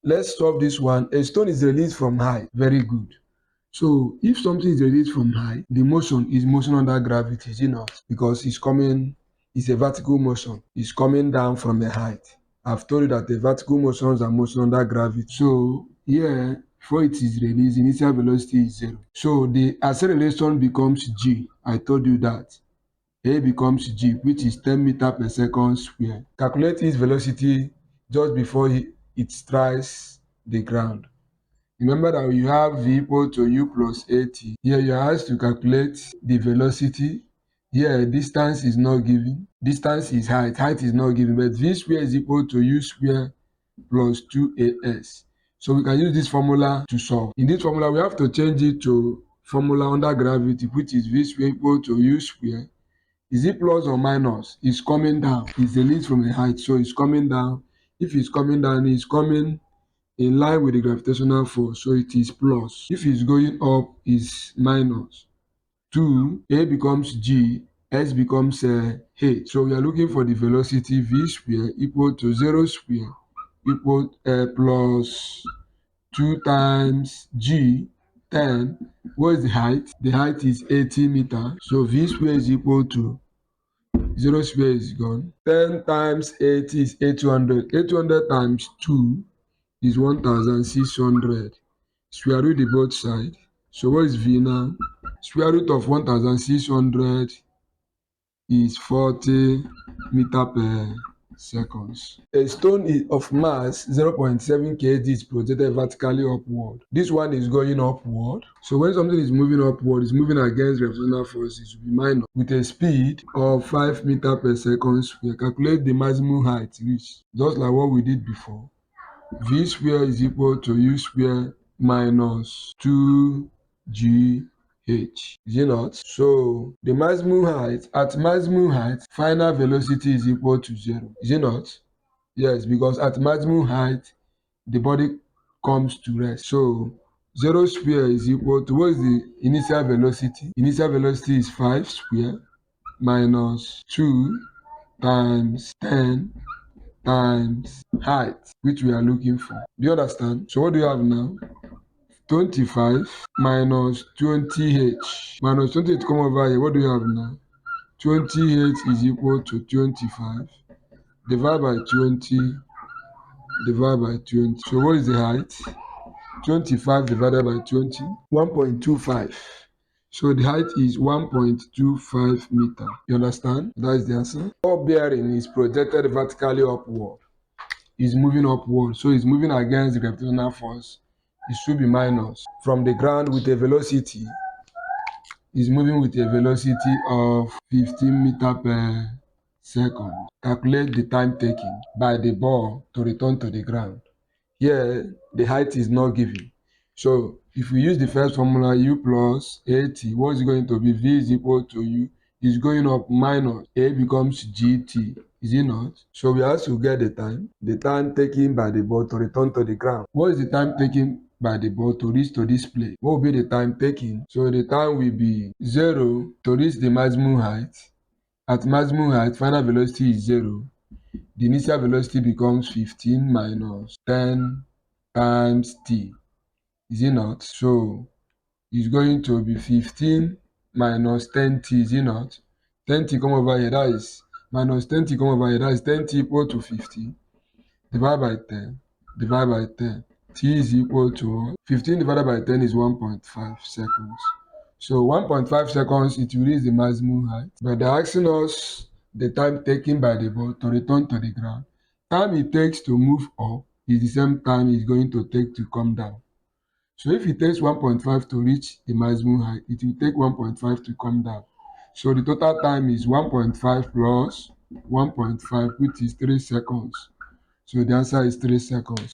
Let's solve this one. A stone is released from height. Very good. So if something is released from height, the motion is motion under gravity, is it not? Because it's a vertical motion. It's coming down from a height. I've told you that the vertical motions are motion under gravity. So here, before it is released, initial velocity is 0. So the acceleration becomes g. I told you that. A becomes g, which is 10 meters per second square. Calculate its velocity just before it strikes the ground. Remember that you have v equal to u plus at. Here you are asked to calculate the velocity. Here distance is not given. Distance is height. Height is not given, but v square is equal to u square plus 2as. So we can use this formula to solve. In this formula, we have to change it to formula under gravity, which is v square equal to u square. Is it plus or minus? It's coming down. It's the least from the height, so it's coming down. If it's coming down, it's coming in line with the gravitational force, so it is plus. If it's going up, it's minus. 2, a becomes g, s becomes h. So we are looking for the velocity v square equal to 0 square equal plus 2 times g, 10. What is the height? The height is 80 meters. So v square is equal to 0 square is gone. 10 times 80 is 800. 800 times 2 is 1600. Square root the both side. So what is v now? Square root of 1600 is 40 meter per seconds. A stone of mass 0.7 kg is projected vertically upward. This one is going upward. So when something is moving upward, it's moving against gravitational forces, it will be minus. With a speed of 5 meter per second square, calculate the maximum height reached. Just like what we did before. V square is equal to u square minus 2gh. Is it not? So the maximum height, at maximum height, final velocity is equal to 0. Is it not? Yes, because at maximum height, the body comes to rest. So 0 square is equal to, what is the initial velocity? Initial velocity is 5 square minus 2 times 10 times height, which we are looking for. Do you understand? So what do you have now? 25 minus 20h. Minus 20h come over here. What do you have now? 20h is equal to 25. Divide by 20. Divide by 20. So what is the height? 25 divided by 20. 1.25. So the height is 1.25 meter. You understand? That is the answer. Ball bearing is projected vertically upward. Is moving upward, so it's moving against the gravitational force. It should be minus. From the ground with a velocity, is moving with a velocity of 15 meter per second. Calculate the time taken by the ball to return to the ground. Here, the height is not given. So if we use the first formula, u plus at, what is going to be? V is equal to u. Is going up minus a becomes gt. Is it not? So we have to get the time taken by the ball to return to the ground. What is the time taken by the ball to reach to this place? What will be the time taken? So the time will be 0 to reach the maximum height. At maximum height, final velocity is 0. The initial velocity becomes 15 minus 10 times t. Is it not? So it's going to be 15 minus 10t. Is it not? 10t come over here. That is minus 10t come over here. That is 10t equal to 15. Divide by 10. Divide by 10. T is equal to 15 divided by 10 is 1.5 seconds. So 1.5 seconds, it will reach the maximum height. But they're asking us the time taken by the ball to return to the ground. Time it takes to move up is the same time it's going to take to come down. So if it takes 1.5 to reach the maximum height, it will take 1.5 to come down. So the total time is 1.5 plus 1.5, which is 3 seconds. So the answer is 3 seconds.